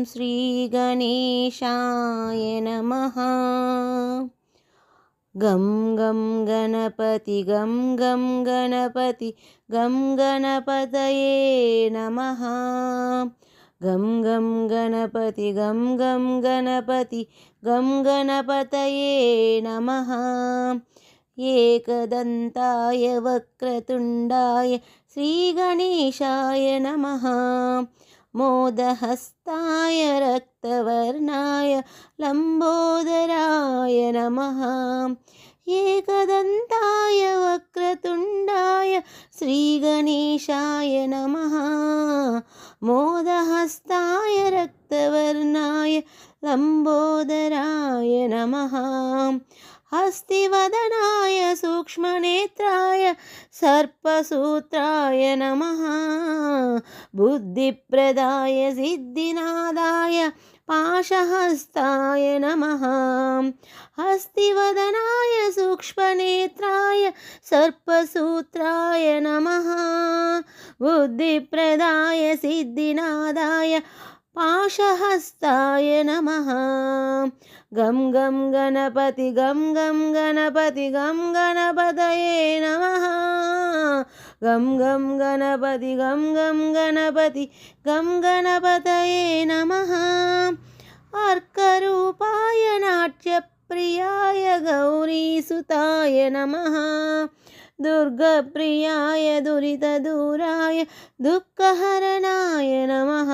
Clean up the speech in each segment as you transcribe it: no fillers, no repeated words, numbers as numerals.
श्रीगणेशाय नमः। गं गं गणपति गं गं गणपति गं गणपतये नमः। गं गं गणपति गं गं गणपति गं गणपतये नमः। एकदन्ताय वक्रतुण्डाय श्रीगणेशाय नमः। मोदहस्ताय रक्तवर्णाय लम्बोदराय नमः। एकदन्ताय वक्रतुण्डाय श्रीगणेशाय नमः। मोदहस्ताय रक्तवर्णाय लम्बोदराय नमः। हस्तिवदनाय सूक्ष्मनेत्राय सर्पसूत्राय नमः। बुद्धिप्रदाय सिद्धिनादाय पाशहस्ताय नमः। हस्तिवदनाय सूक्ष्मनेत्राय सर्पसूत्राय नमः। बुद्धिप्रदाय सिद्धिनादाय पाशहस्ताय नमः। गं गं गणपति गं गं गणपति गं गणपतये नमः। गं गं गणपति गं गं गणपति गं गणपतये नमः। अर्करूपाय नाट्यप्रियाय गौरीसुताय नमः। दुर्गप्रियाय दुरितदूराय दुःखहरणाय नमः।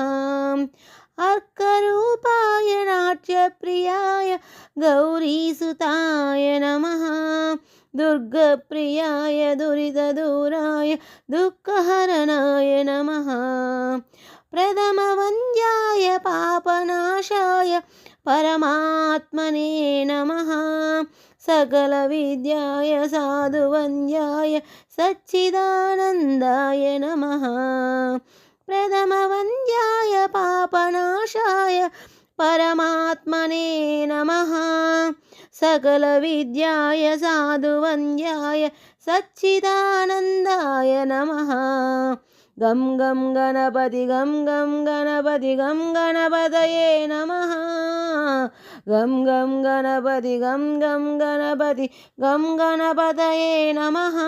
अर्करूपाय नाट्यप्रियाय गौरीसुताय नमः। दुर्गप्रियाय दुरितदूराय दुःखहरणाय नमः। प्रथमवन्द्याय पापनाशाय परमात्मने नमः। सकलविद्याय साधुवन्द्याय सच्चिदानन्दाय नमः। प्रथमवन्द्याय पापनाशाय परमात्मने नमः। सकलविद्याय साधुवन्द्याय सच्चिदानन्दाय नमः। गं गं गणपति गं गं गणपति गं गणपतये नमः। गं गं गणपति गं गं गणपति गं गणपतये नमः।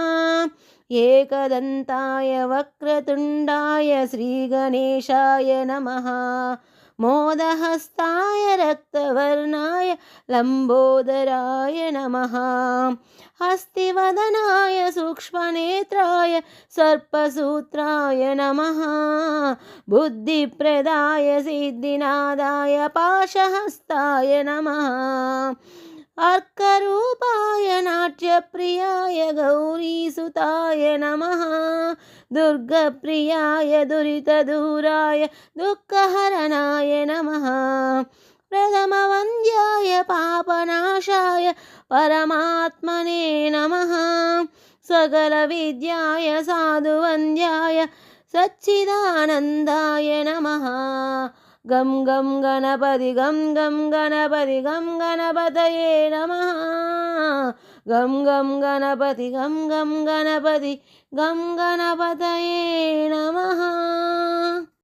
एकदन्ताय वक्रतुण्डाय श्रीगणेशाय नमः। मोदहस्ताय रक्तवर्णाय लम्बोदराय नमः। हस्तिवदनाय सूक्ष्मनेत्राय सर्पसूत्राय नमः। बुद्धिप्रदाय सिद्धिनादाय पाशहस्ताय नमः। अर्करूपाय नाट्यप्रियाय गौरीसुताय नमः। दुर्गप्रियाय दुरितदूराय दुःखहरणाय नमः। प्रथमवन्द्याय पापनाशाय परमात्मने नमः। सकलविद्याय साधुवन्द्याय सच्चिदानन्दाय नमः। गं गं गणपति गं गं गणपति गं गणपतये नमः। गं गं गणपति गं गं गणपति गं गणपतये नमः।